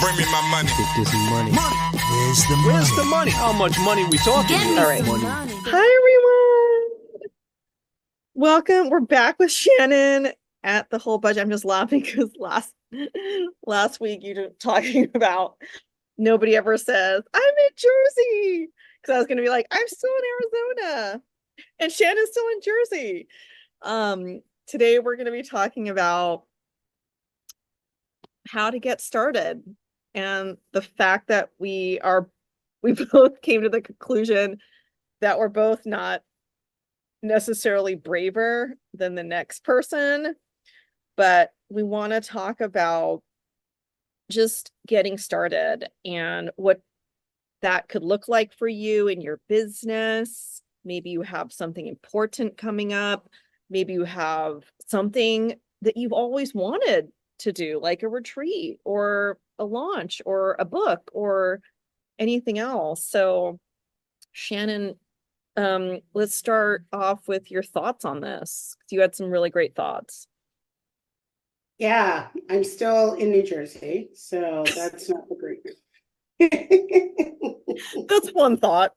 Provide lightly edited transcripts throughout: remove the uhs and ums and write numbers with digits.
Bring me my money. Get this money. Where's the Where's the money? How much money we talking? Get me All right. some money. Hi, everyone. Welcome. We're back with Shannon at the whole budget. I'm just laughing because last week you were talking about nobody ever says, I'm in Jersey. Because I was going to be like, I'm still in Arizona. And Shannon's still in Jersey. Today we're going to be talking about how to get started. And the fact that we both came to the conclusion that we're both not necessarily braver than the next person, but we want to talk about just getting started and what that could look like for you in your business. Maybe you have something important coming up. Maybe you have something that you've always wanted to do, like a retreat or a launch or a book or anything else. So Shannon, let's start off with your thoughts on this. You had some really great thoughts. Yeah, I'm still in New Jersey, so that's not the great. That's one thought.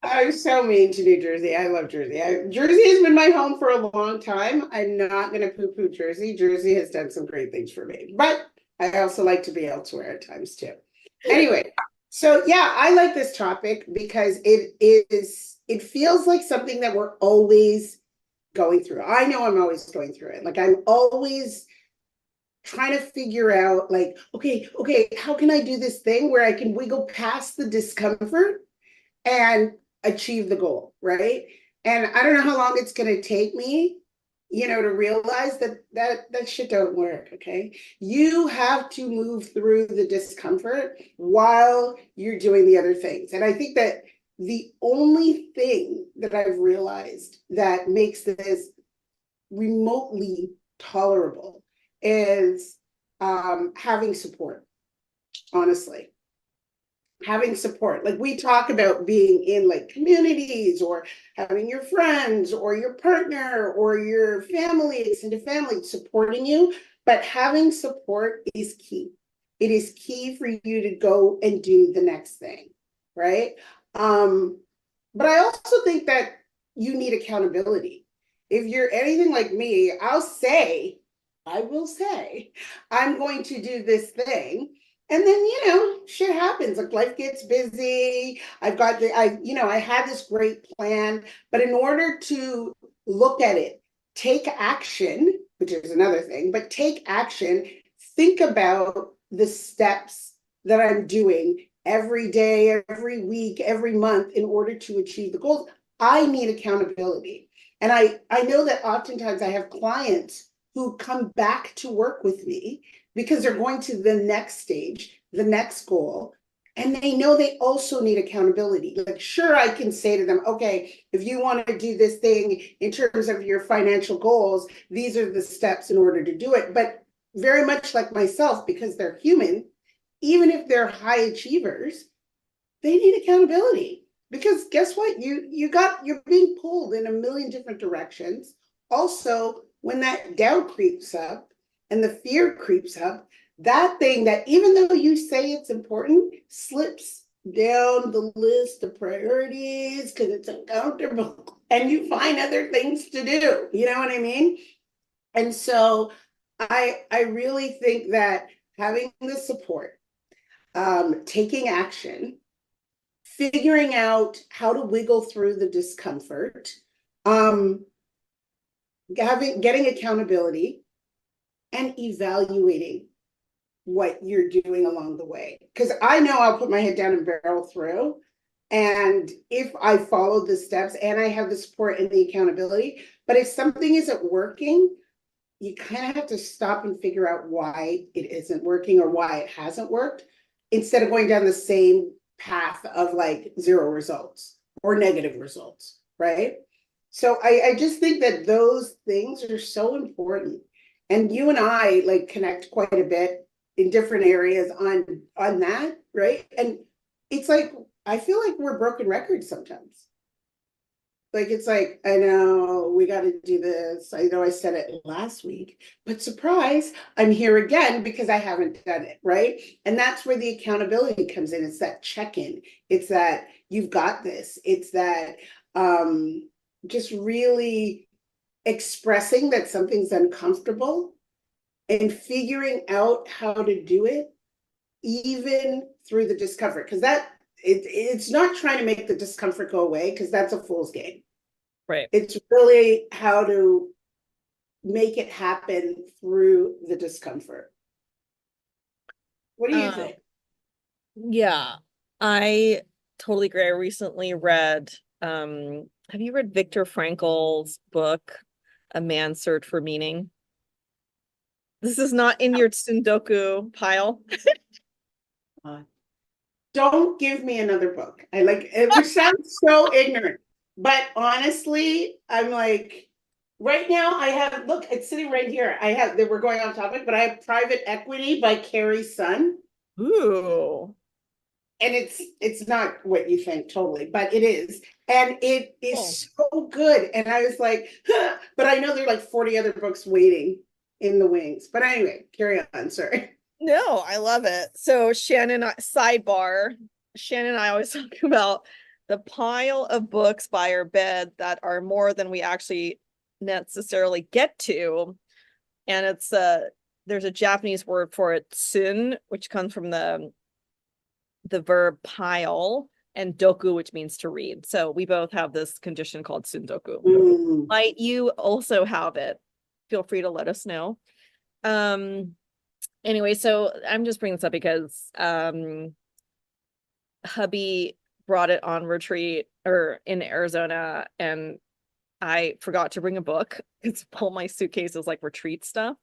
I'm so mean to New Jersey. I love Jersey. Jersey has been my home for a long time. I'm not going to poo-poo Jersey. Jersey has done some great things for me, but I also like to be elsewhere at times too. Anyway, so yeah, I like this topic because it feels like something that we're always going through. I know I'm always going through it. Like I'm always trying to figure out like, okay, how can I do this thing where I can wiggle past the discomfort and achieve the goal, right? And I don't know how long it's going to take me, to realize that shit don't work, okay? You have to move through the discomfort while you're doing the other things. And I think that the only thing that I've realized that makes this remotely tolerable is having support, honestly. Having support. Like we talk about being in like communities or having your friends or your partner or your family, extended family supporting you, but having support is key. It is key for you to go and do the next thing, right? But I also think that you need accountability. If you're anything like me, I will say, I'm going to do this thing. And then, shit happens. Like life gets busy. I had this great plan, but in order to look at it, take action, which is another thing, but take action, think about the steps that I'm doing every day, every week, every month in order to achieve the goals. I need accountability. And I know that oftentimes I have clients who come back to work with me because they're going to the next stage, the next goal, and they know they also need accountability. Like, sure, I can say to them, okay, if you want to do this thing in terms of your financial goals, these are the steps in order to do it. But very much like myself, because they're human, even if they're high achievers, they need accountability. Because guess what? You're being pulled in a million different directions. Also, when that doubt creeps up and the fear creeps up, that thing that even though you say it's important slips down the list of priorities because it's uncomfortable and you find other things to do. You know what I mean? And so I really think that having the support, taking action, figuring out how to wiggle through the discomfort, getting accountability, and evaluating what you're doing along the way. Because I know I'll put my head down and barrel through. And if I follow the steps and I have the support and the accountability, but if something isn't working, you kind of have to stop and figure out why it isn't working or why it hasn't worked, instead of going down the same path of like zero results or negative results, right? So I just think that those things are so important. And you and I like connect quite a bit in different areas on that, right? And it's like, I feel like we're broken records sometimes. Like, it's like, I know we got to do this. I know I said it last week, but surprise, I'm here again because I haven't done it, right? And that's where the accountability comes in. It's that check-in. It's that you've got this. It's that just really expressing that something's uncomfortable and figuring out how to do it, even through the discomfort. Because it's not trying to make the discomfort go away, because that's a fool's game. Right. It's really how to make it happen through the discomfort. What do you think? Yeah, I totally agree. I recently read, have you read Viktor Frankl's book, A Man's Search for Meaning? This is not in your Tsundoku pile. Don't give me another book. I like it, which sounds so ignorant. But honestly, I'm like, right now I have, look, it's sitting right here. I have, we're going off topic, but I have Private Equity by Carrie Sun. Ooh. And it's not what you think totally, but it is. And it is so good. And I was like, huh, but I know there are like 40 other books waiting in the wings. But anyway, carry on, sorry. No, I love it. So Shannon, sidebar, Shannon and I always talk about the pile of books by our bed that are more than we actually necessarily get to. And it's there's a Japanese word for it, tsun, which comes from the verb pile, and doku, which means to read. So we both have this condition called tsundoku. Might you also have it? Feel free to let us know. Anyway, so I'm just bringing this up because hubby brought it on retreat or in Arizona, and I forgot to bring a book. It's all my suitcase is like retreat stuff.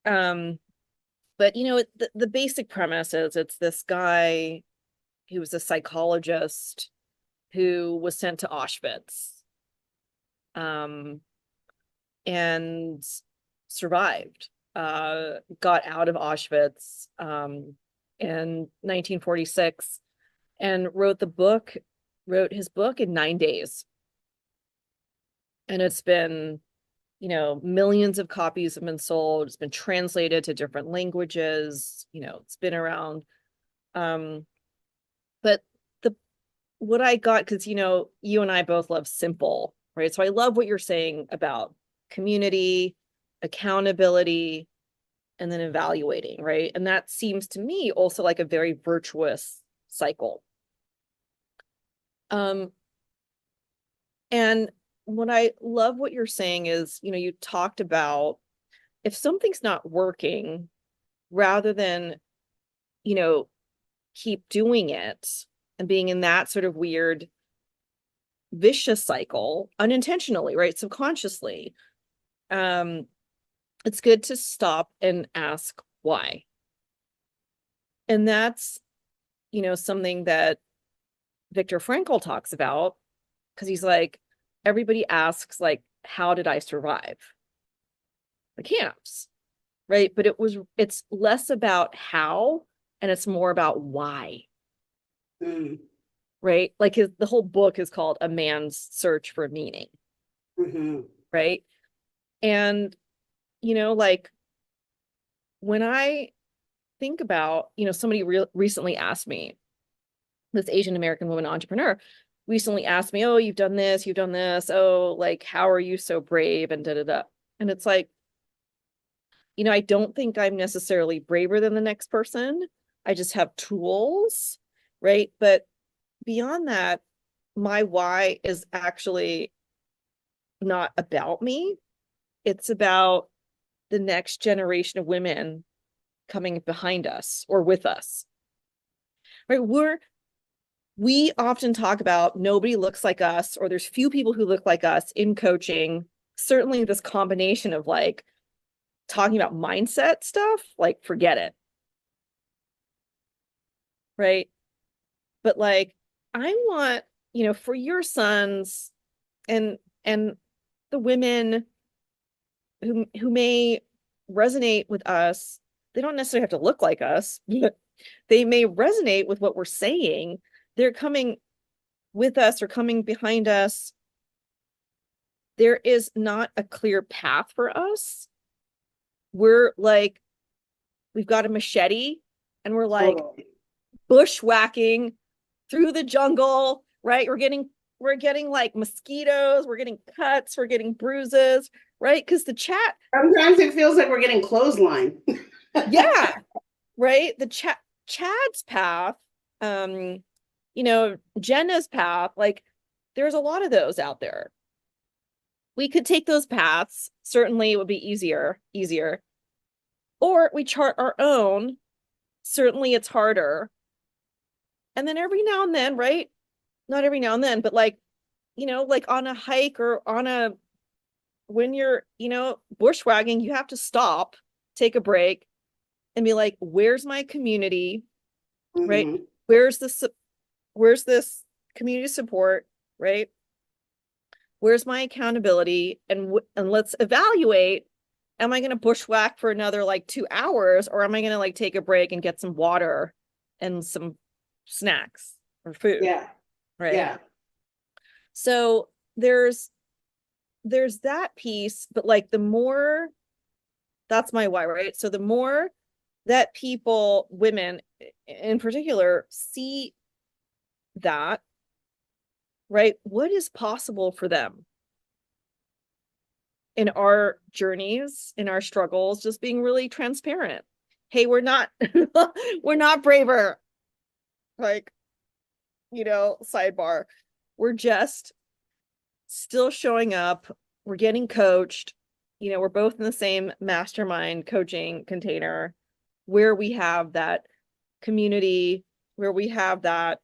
But you know, the basic premise is it's this guy who was a psychologist who was sent to Auschwitz, and survived. Got out of Auschwitz in 1946 and wrote his book in 9 days. And it's been, you know, millions of copies have been sold. It's been translated to different languages. You know, it's been around. But what I got, because, you know, you and I both love simple, right? So I love what you're saying about community, accountability, and then evaluating, right? And that seems to me also like a very virtuous cycle. And what I love what you're saying is, you know, you talked about if something's not working, rather than, you know, keep doing it and being in that sort of weird vicious cycle unintentionally, right? Subconsciously. It's good to stop and ask why. And that's, you know, something that Viktor Frankl talks about, because he's like, everybody asks, like, how did I survive the camps? Right. But it's less about how, and it's more about why. Right. Like the whole book is called A Man's Search for Meaning. Right. And, you know, like when I think about, you know, somebody recently asked me, this Asian American woman entrepreneur recently asked me, oh, you've done this. Oh, like, how are you so brave? And And it's like, you know, I don't think I'm necessarily braver than the next person. I just have tools, right? But beyond that, my why is actually not about me. It's about the next generation of women coming behind us or with us, right? We often talk about nobody looks like us, or there's few people who look like us in coaching. Certainly this combination of like talking about mindset stuff, like forget it. Right. But like, I want, you know, for your sons and the women who may resonate with us, they don't necessarily have to look like us, but they may resonate with what we're saying. They're coming with us or coming behind us there is not a clear path for us. We're like, we've got a machete and we're like Totally. bushwhacking through the jungle, right? We're getting like mosquitoes, we're getting cuts, we're getting bruises, right? Because the chat, Sometimes it feels like we're getting clothesline. yeah, right? The Chad's path, Jenna's path, like there's a lot of those out there. We could take those paths. Certainly it would be easier. Or we chart our own. Certainly it's harder. And then every now and then, right? Not every now and then, but like, like on a hike or when you're, bushwhacking, you have to stop, take a break and be like, where's my community? Right? Mhm. Where's this community support? Right? Where's my accountability? And let's evaluate. Am I going to bushwhack for another like 2 hours, or am I going to like take a break and get some water and some snacks or food? Yeah. Right. Yeah. So there's that piece, but like the more, that's my why, right? So the more that people, women in particular, see that, right? What is possible for them in our journeys, in our struggles, just being really transparent. Hey, we're not we're not braver. Like, sidebar. We're just still showing up. We're getting coached. We're both in the same mastermind coaching container where we have that community, where we have that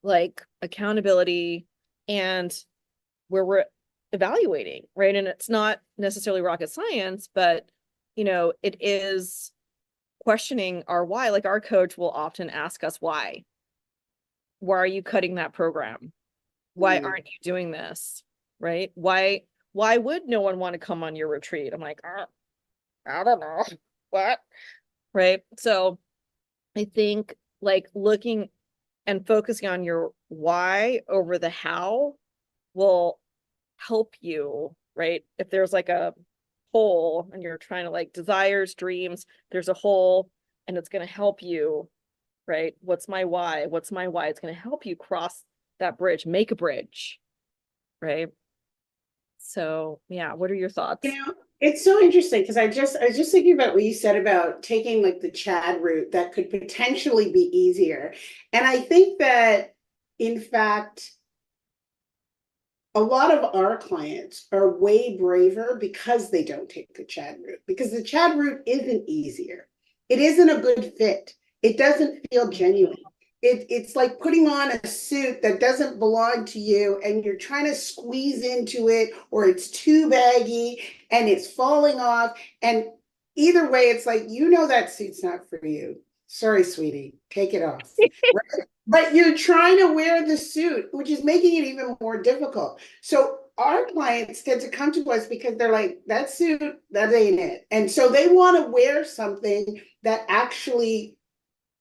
like accountability, and where we're evaluating, right? And it's not necessarily rocket science, but it is questioning our why. Like our coach will often ask us why are you cutting that program? Why aren't you doing this? Right? Why would no one want to come on your retreat? I'm like, I don't know. What? Right? So I think like looking and focusing on your why over the how will help you, right? If there's like a hole and you're trying to like desires, dreams, there's a hole and it's going to help you, right? What's my why? It's going to help you cross that bridge, make a bridge, right? So yeah, what are your thoughts? It's so interesting because I was just thinking about what you said about taking like the Chad route that could potentially be easier. And I think that in fact, a lot of our clients are way braver because they don't take the Chad route, because the Chad route isn't easier. It isn't a good fit. It doesn't feel genuine. It's like putting on a suit that doesn't belong to you and you're trying to squeeze into it, or it's too baggy and it's falling off. And either way, it's like, that suit's not for you. Sorry, sweetie, take it off. Right? But you're trying to wear the suit, which is making it even more difficult. So our clients tend to come to us because they're like, that suit, that ain't it. And so they want to wear something that actually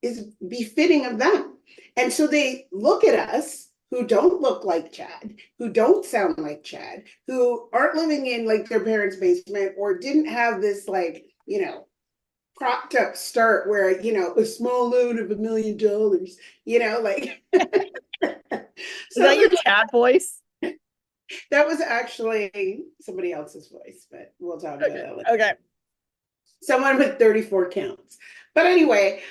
is befitting of them. And so they look at us who don't look like Chad, who don't sound like Chad, who aren't living in like their parents' basement or didn't have this like, propped up start where, a small loan of $1 million, like. Is that your Chad voice? That was actually somebody else's voice, but we'll talk about that later. Okay. Someone with 34 counts. But anyway,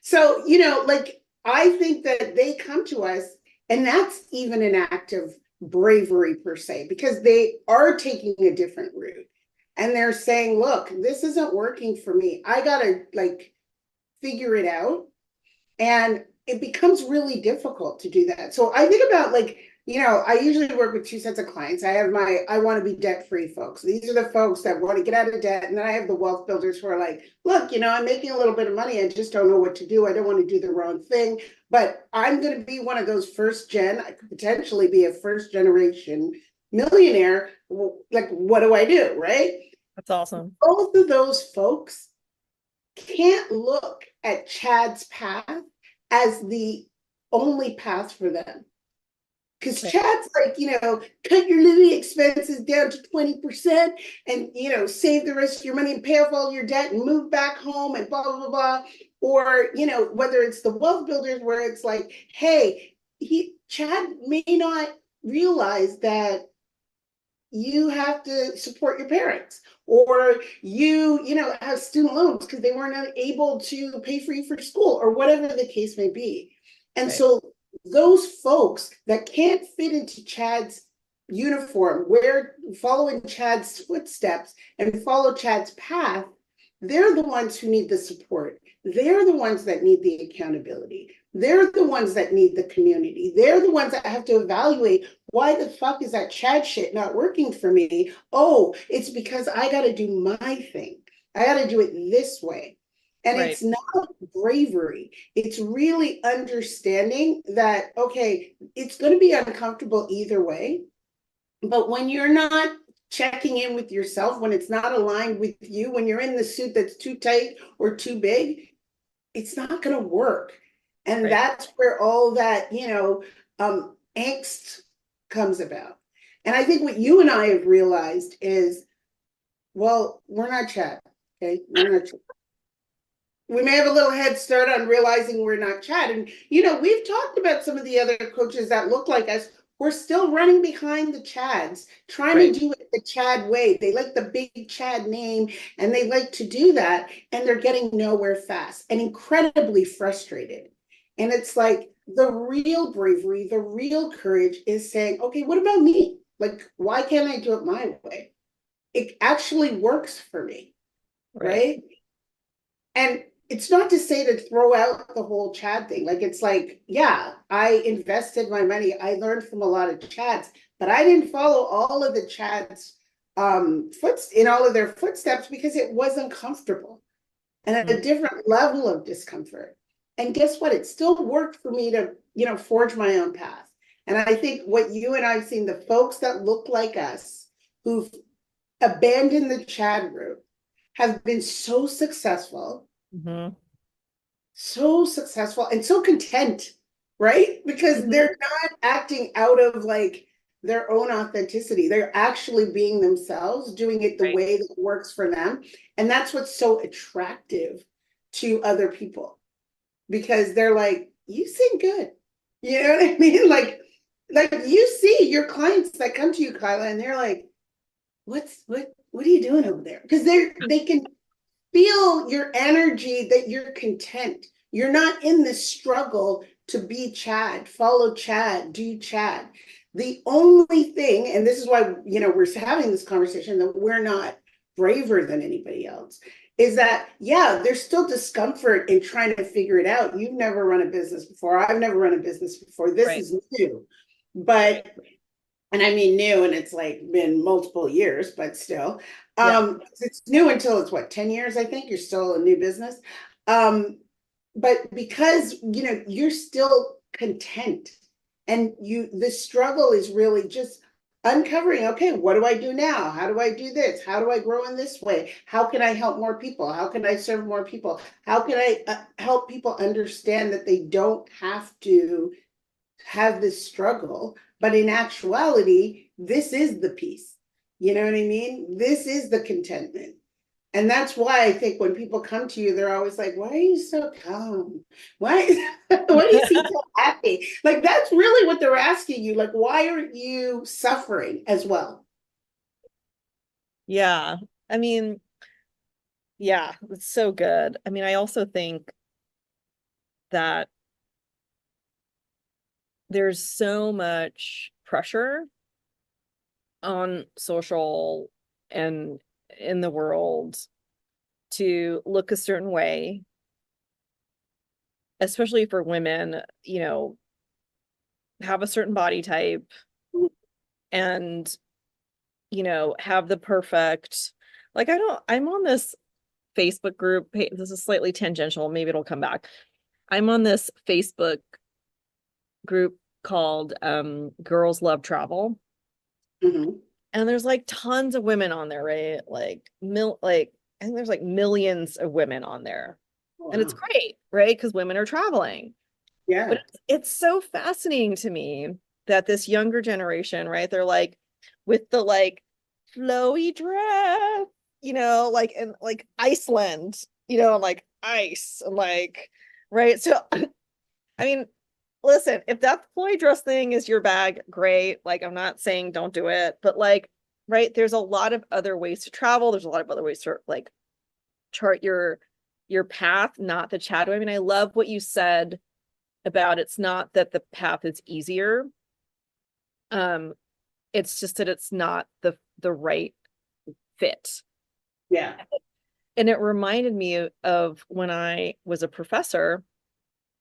so, like, I think that they come to us, and that's even an act of bravery per se, because they are taking a different route. And they're saying, look, this isn't working for me. I got to like figure it out. And it becomes really difficult to do that. So I think about like, I usually work with two sets of clients. I have I want to be debt-free folks. These are the folks that want to get out of debt. And then I have the wealth builders who are like, look, I'm making a little bit of money. I just don't know what to do. I don't want to do the wrong thing, but I'm going to be one of those first gen. I could potentially be a first generation millionaire. Like, what do I do? Right? That's awesome. Both of those folks can't look at Chad's path as the only path for them. Because Right. Chad's like, cut your living expenses down to 20% and, save the rest of your money and pay off all your debt and move back home and blah, blah, blah, blah. Or, whether it's the wealth builders where it's like, hey, Chad may not realize that you have to support your parents, or you have student loans because they weren't able to pay for you for school, or whatever the case may be. And Right. so those folks that can't fit into Chad's uniform, follow in Chad's footsteps and follow Chad's path, they're the ones who need the support. They're the ones that need the accountability. They're the ones that need the community. They're the ones that have to evaluate, why the fuck is that Chad shit not working for me? Oh, it's because I got to do my thing. I got to do it this way. And Right. it's not bravery. It's really understanding that, okay, it's going to be uncomfortable either way. But when you're not checking in with yourself, when it's not aligned with you, when you're in the suit that's too tight or too big, it's not going to work. And Right. that's where all that, angst comes about. And I think what you and I have realized is, well, we're not Chad. Okay. We're not Chad. We may have a little head start on realizing we're not Chad. And, we've talked about some of the other coaches that look like us. We're still running behind the Chads, trying Right. to do it the Chad way. They like the big Chad name and they like to do that. And they're getting nowhere fast and incredibly frustrated. And it's like the real bravery, the real courage is saying, okay, what about me? Like, why can't I do it my way? It actually works for me, right? And it's not to say to throw out the whole Chad thing. Like, it's like, yeah, I invested my money. I learned from a lot of Chads, but I didn't follow all of the Chads in all of their footsteps because it wasn't comfortable and at a different level of discomfort. And guess what? It still worked for me to, forge my own path. And I think what you and I've seen, the folks that look like us who've abandoned the Chad route have been so successful, so successful and so content, right? Because they're not acting out of like their own authenticity. They're actually being themselves, doing it the Right. way that works for them. And that's what's so attractive to other people, because they're like, you sing good. You know what I mean? Like you see your clients that come to you, Kyla, and they're like, what are you doing over there? Because they can feel your energy, that you're content. You're not in this struggle to be Chad, follow Chad, do Chad. The only thing, and this is why, we're having this conversation, that we're not braver than anybody else, is that, yeah, there's still discomfort in trying to figure it out. You've never run a business before. I've never run a business before. This is new. But, and I mean new, and it's like been multiple years, but still. It's new until it's what, 10 years, I think. You're still a new business. But because, you're still content, and the struggle is really just uncovering, okay, what do I do now? How do I do this? How do I grow in this way? How can I help more people? How can I serve more people? How can I help people understand that they don't have to have this struggle, but in actuality, this is the peace. You know what I mean? This is the contentment. And that's why I think when people come to you, they're always like, why are you so calm? Why do you seem so happy? Like, that's really what they're asking you. Like, why aren't you suffering as well? Yeah. I mean, yeah, it's so good. I mean, I also think that there's so much pressure on social and in the world to look a certain way, especially for women, have a certain body type and, have the perfect, like, I'm on this Facebook group. This is slightly tangential. Maybe it'll come back. I'm on this Facebook group called Girls Love Travel. And there's like tons of women on there, right? Like I think there's like millions of women on there. Wow. And it's great, right? Because women are traveling. Yeah. But it's so fascinating to me that this younger generation, right? They're like with the like flowy dress, you know, like in like Iceland, you know, and like ice and like, right? So I mean, listen, if that flowy dress thing is your bag, great. Like, I'm not saying don't do it, but like, right, there's a lot of other ways to travel. There's a lot of other ways to like chart your path, not the shadow. I mean, I love what you said about it's not that the path is easier. It's just that it's not the right fit. Yeah. And it reminded me of when I was a professor,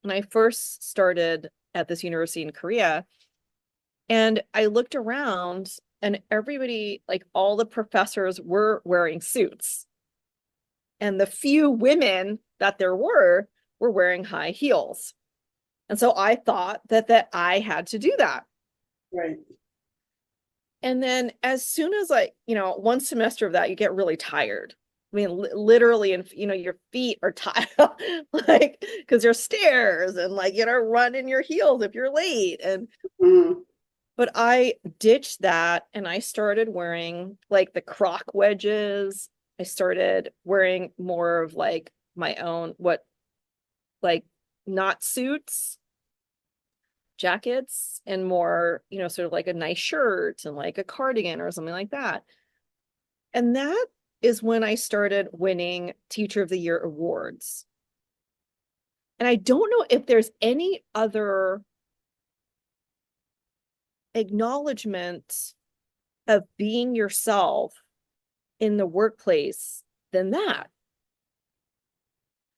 when I first started at this university in Korea, and I looked around and everybody, like all the professors were wearing suits. And the few women that there were wearing high heels. And so I thought that I had to do that. Right. And then as soon as like, you know, one semester of that, you get really tired. I mean, literally, and you know, your feet are tired, like, because there's stairs and like, you know, run in your heels if you're late. And, but I ditched that and I started wearing like the croc wedges. I started wearing more of like my own, like not suits, jackets, and more, you know, sort of like a nice shirt and like a cardigan or something like that. And that is when I started winning Teacher of the Year awards. And I don't know if there's any other acknowledgement of being yourself in the workplace than that.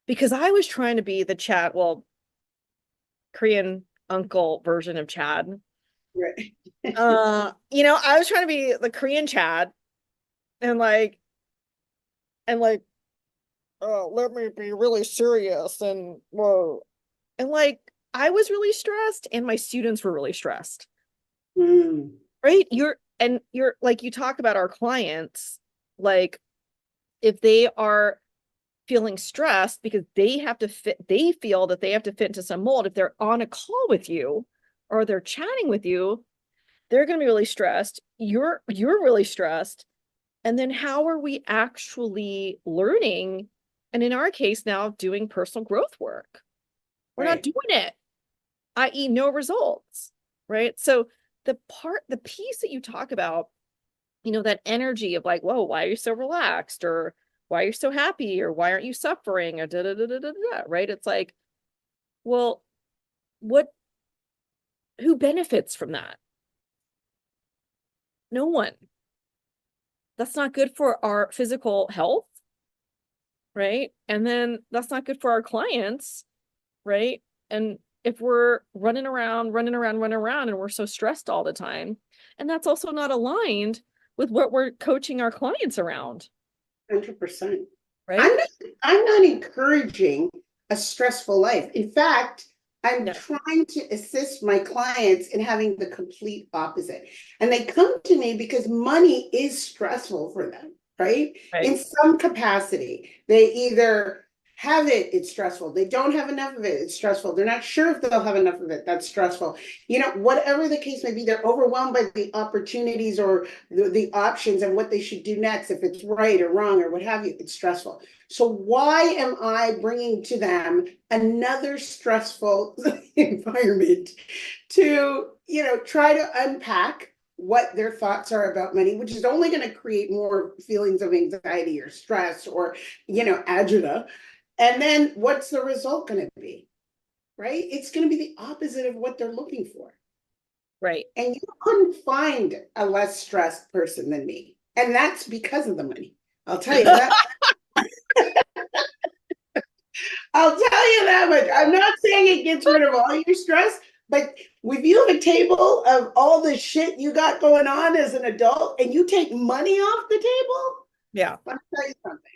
Because I was trying to be the Chad, well, Korean uncle version of Chad. Right. You know, I was trying to be the Korean Chad and like, oh, let me be really serious and whoa. And like, I was really stressed and my students were really stressed. Right? You're like, you talk about our clients, like if they are feeling stressed because they have to fit, they feel that they have to fit into some mold. If they're on a call with you or they're chatting with you, they're going to be really stressed. You're really stressed. And then how are we actually learning? And in our case now, doing personal growth work. We're not doing it, i.e. no results, right? So the piece that you talk about, you know, that energy of like, whoa, why are you so relaxed? Or why are you so happy? Or why aren't you suffering? Or da da da da da da, right? It's like, well, who benefits from that? No one. That's not good for our physical health, right? And then that's not good for our clients, right? And if we're running around, and we're so stressed all the time, and that's also not aligned with what we're coaching our clients around. 100%. Right? I'm not encouraging a stressful life. In fact, I'm trying to assist my clients in having the complete opposite. And they come to me because money is stressful for them, right? In some capacity. They either have it, it's stressful. They don't have enough of it, it's stressful. They're not sure if they'll have enough of it, that's stressful. You know, whatever the case may be, they're overwhelmed by the opportunities or the options and what they should do next, if it's right or wrong or what have you, it's stressful. So why am I bringing to them another stressful environment to, you know, try to unpack what their thoughts are about money, which is only going to create more feelings of anxiety or stress or, you know, agita. And then what's the result going to be? Right? It's going to be the opposite of what they're looking for. Right. And you couldn't find a less stressed person than me. And that's because of the money. I'll tell you that. I'll tell you that much. I'm not saying it gets rid of all your stress, but if you have a table of all the shit you got going on as an adult and you take money off the table, yeah, let me tell you something.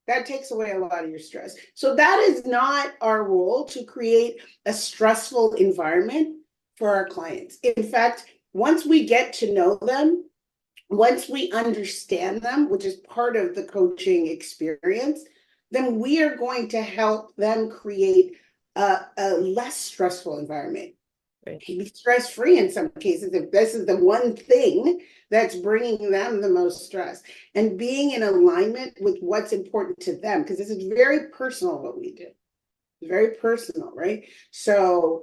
That takes away a lot of your stress. So that is not our role, to create a stressful environment for our clients. In fact, once we get to know them, once we understand them, which is part of the coaching experience, then we are going to help them create a less stressful environment. Right. Be stress-free in some cases if this is the one thing that's bringing them the most stress, and being in alignment with what's important to them, because this is very personal what we do. It's very personal, right? So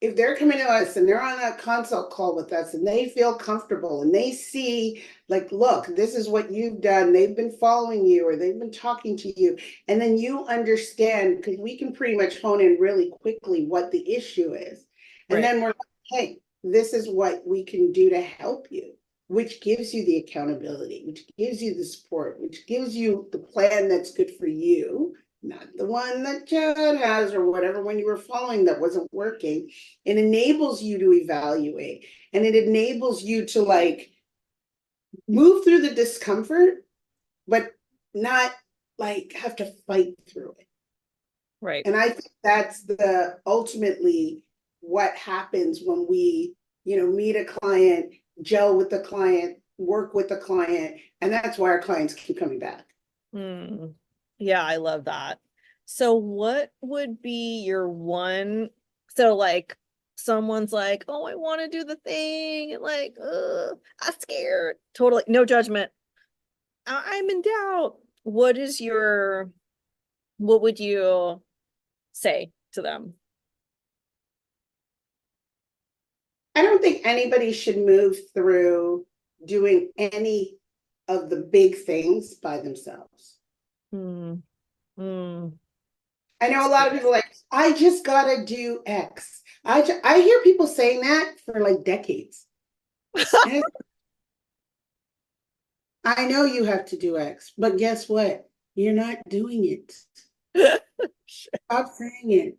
if they're coming to us and they're on a consult call with us and they feel comfortable and they see, like, look, this is what you've done, they've been following you or they've been talking to you, and then you understand, because we can pretty much hone in really quickly what the issue is. And Right. then we're like, hey, this is what we can do to help you, which gives you the accountability, which gives you the support, which gives you the plan that's good for you, not the one that Chad has or whatever when you were following that wasn't working. It enables you to evaluate, and it enables you to like move through the discomfort, but not like have to fight through it. Right. And I think that's the ultimately what happens when we, meet a client, gel with the client, work with the client, and that's why our clients keep coming back. Yeah, I love that. So what would be your one, so like someone's like, oh, I want to do the thing, and like, I'm scared. Totally, no judgment. I'm in doubt. What would you say to them? I don't think anybody should move through doing any of the big things by themselves. Hmm. Hmm. I know a lot of people are like, I just gotta do X. I hear people saying that for like decades. And I know you have to do X, but guess what? You're not doing it. Stop saying it.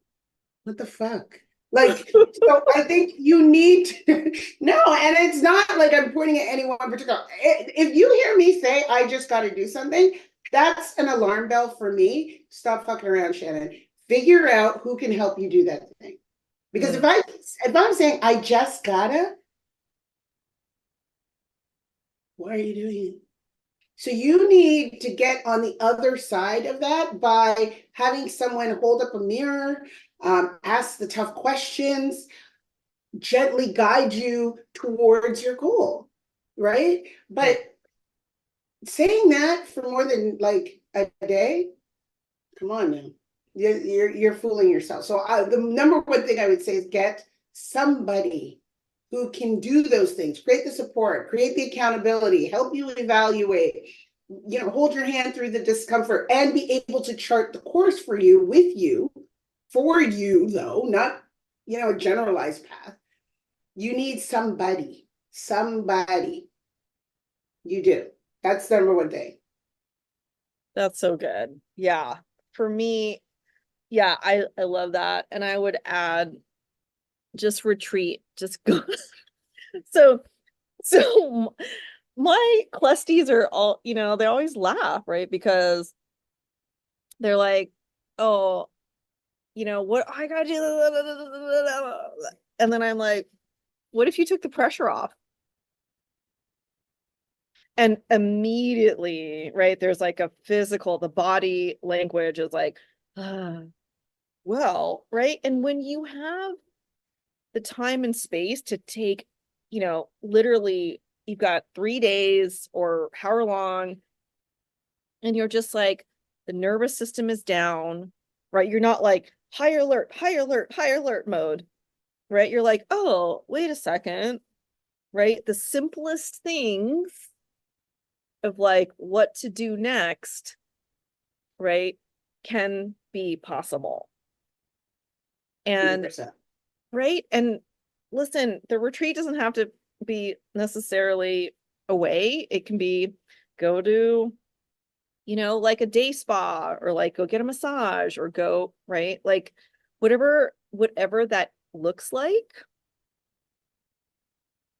What the fuck? Like, so I think you need to, no, and it's not like I'm pointing at anyone particular. If you hear me say, I just got to do something, that's an alarm bell for me. Stop fucking around, Shannon. Figure out who can help you do that thing. Because if I'm saying I just gotta, why are you doing it? So you need to get on the other side of that by having someone hold up a mirror, ask the tough questions, gently guide you towards your goal, right? But saying that for more than like a day, come on now, you're fooling yourself. So the number one thing I would say is get somebody who can do those things, create the support, create the accountability, help you evaluate, hold your hand through the discomfort, and be able to chart the course for you, with you, for you, though, not, a generalized path. You need somebody. You do. That's the number one thing. That's so good. Yeah. For me, yeah, I love that. And I would add just retreat, just go. So my clusties are all, they always laugh, right? Because they're like, oh, what I gotta do. And then I'm like, what if you took the pressure off? And immediately, right, there's like a physical, the body language is like, well, right? And when you have the time and space to take, literally you've got 3 days or however long, and you're just like, the nervous system is down, right? You're not like high alert, high alert, high alert mode, right? You're like, oh, wait a second, right? The simplest things of like what to do next, right, can be possible. And 100%. right. And listen, the retreat doesn't have to be necessarily away. It can be go to, like a day spa, or like go get a massage, or go, right? Like whatever that looks like.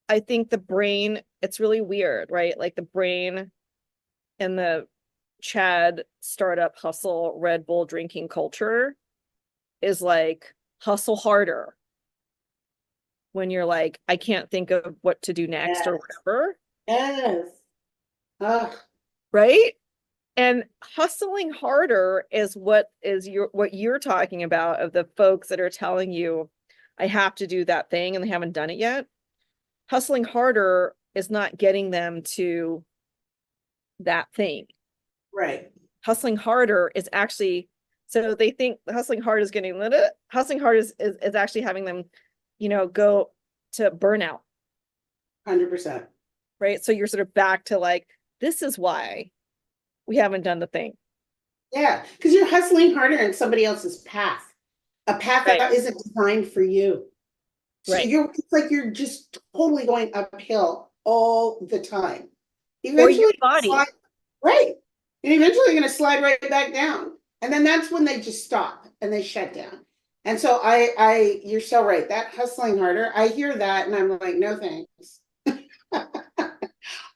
I think the brain, it's really weird, right? Like the brain and the Chad startup hustle Red Bull drinking culture is like hustle harder when you're like, I can't think of what to do next, or whatever. Yes. Ugh. Right. And hustling harder is what you're talking about, of the folks that are telling you, I have to do that thing and they haven't done it yet. Hustling harder is not getting them to that thing. Right. Hustling harder is actually, so they think hustling hard is getting lit. Hustling hard is actually having them, go to burnout. 100%. Right. So you're sort of back to like, this is why we haven't done the thing. Yeah, because you're hustling harder in somebody else's path, a path Right. that isn't designed for you. So Right. it's like you're just totally going uphill all the time. Or your Eventually, body. right. And eventually you're going to slide right back down. And then that's when they just stop and they shut down. And so you're so right. That hustling harder, I hear that and I'm like, no thanks.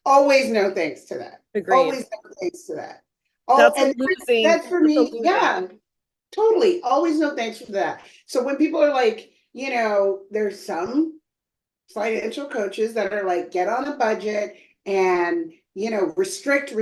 Always no thanks to that. Agreed. Always no thanks to that. That's And losing. that's for me. Yeah, totally. Always no thanks for that. So when people are like, there's some financial coaches that are like, get on a budget and, restrict.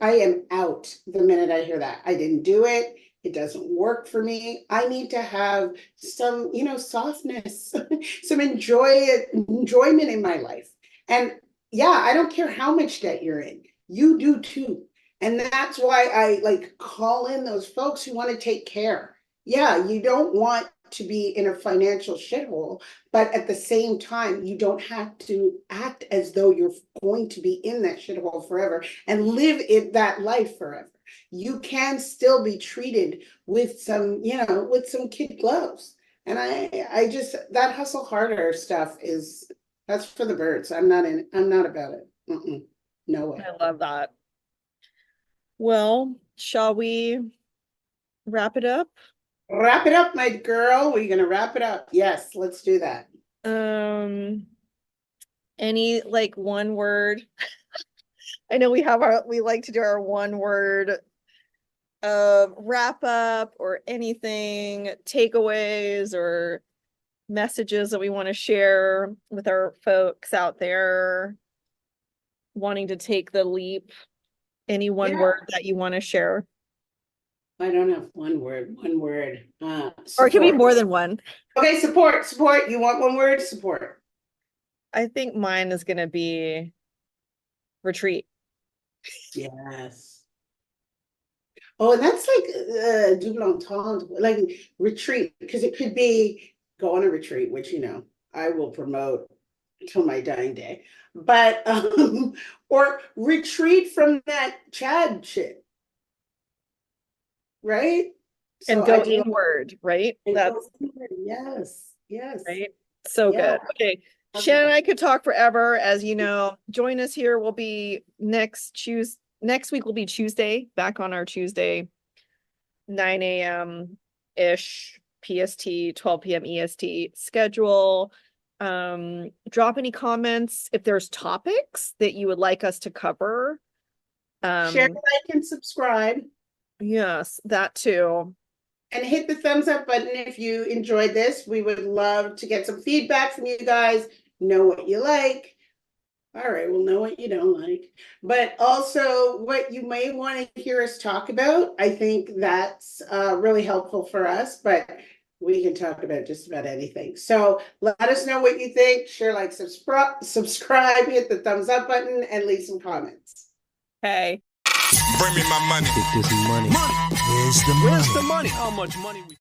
I am out the minute I hear that. I didn't do it. It doesn't work for me. I need to have some, softness, some enjoyment in my life. And yeah, I don't care how much debt you're in. You do too. And that's why I like call in those folks who want to take care. Yeah, you don't want to be in a financial shithole, but at the same time, you don't have to act as though you're going to be in that shithole forever and live in that life forever. You can still be treated with some, with some kid gloves. And I just, that hustle harder stuff that's for the birds. I'm not about it. No way. I love that. Well, shall we wrap it up? Wrap it up, my girl. We're gonna wrap it up. Yes, let's do that. Any like one word? I know we like to do our one word wrap up or anything, takeaways or messages that we want to share with our folks out there wanting to take the leap. Any one word that you want to share? I don't have one word. Or it could be more than one. Okay, support. You want one word? Support. I think mine is going to be retreat. Yes. Oh, and that's like double entendre, like retreat, because it could be go on a retreat, which I will promote till my dying day. But or retreat from that Chad shit. Right? And go inward, right? Yes. Right? So good. Okay. Shannon and I could talk forever, as you know. Join us here. We'll be next week will be Tuesday, back on our Tuesday, 9 a.m. ish PST, 12 p.m. EST schedule. Drop any comments if there's topics that you would like us to cover. Share, like, and subscribe. Yes, that too. And hit the thumbs up button if you enjoyed this. We would love to get some feedback from you guys. Know what you like. All right, we'll know what you don't like. But also what you may want to hear us talk about. I think that's really helpful for us, but we can talk about just about anything. So let us know what you think. Share, like, subscribe, hit the thumbs up button, and leave some comments. Okay. Bring me my money. Get this money. Where's the money? Where's the money? How much money we